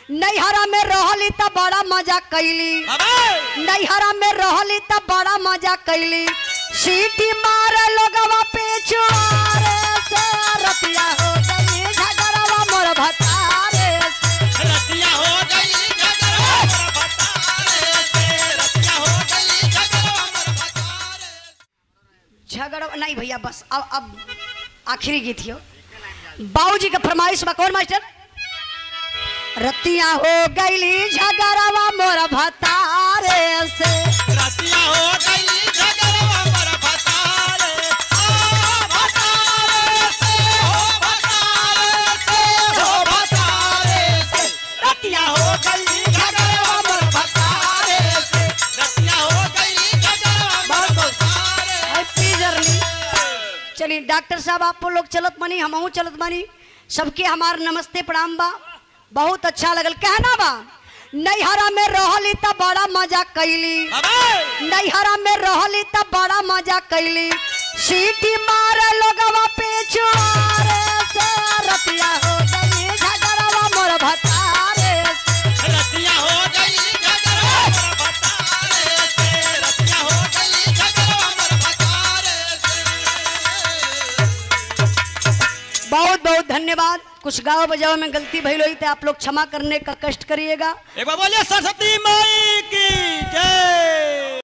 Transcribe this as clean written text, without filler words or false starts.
नैहरा में रहली त बड़ा मजा कैली, नैहरा में रहली त बड़ा मजा कैली। सीटी मारे लोगवा पिछुआरे से रतिया हो गई झगड़वा मोर भतारे से। रतिया हो गई झगड़वा मोर भतारे से, रतिया हो गई झगड़वा मोर भतारे। झगड़ा नहीं भैया, बस अब आखिरी गीत हो। बाबूजी का फरमाइश बा, कौन मास्टर? रतिया हो गई झगड़वा मोर भतारे से, रतिया हो गई झगड़वा मोर भतारे से, हो भतारे से, हो भतारे से। रतिया हो गई झगड़वा मोर भतारे से, रतिया हो गई झगड़वा मोर भतारे। चलिए डॉक्टर साहब आप लोग चलत बनी, हमहू चलत बनी, सबके हमार नमस्ते प्रणाम बा। बहुत अच्छा लगल। कहना बा नैहरा में रहली त बड़ा मजा कैली, नैहरा में रहली त बड़ा मजा कैली। सीटी मारे लोगवा पिछुआरे से रतिया हो गई झगड़वा मोर भतारे से। रतिया हो गई झगड़वा मोर भतारे से, रतिया हो गई झगड़वा मोर भतारे से। बहुत बहुत धन्यवाद। कुछ गाँव बजाओ में गलती भइल हुई तो आप लोग क्षमा करने का कष्ट करिएगा। एक बार बोलिए सरस्वती माई की जय।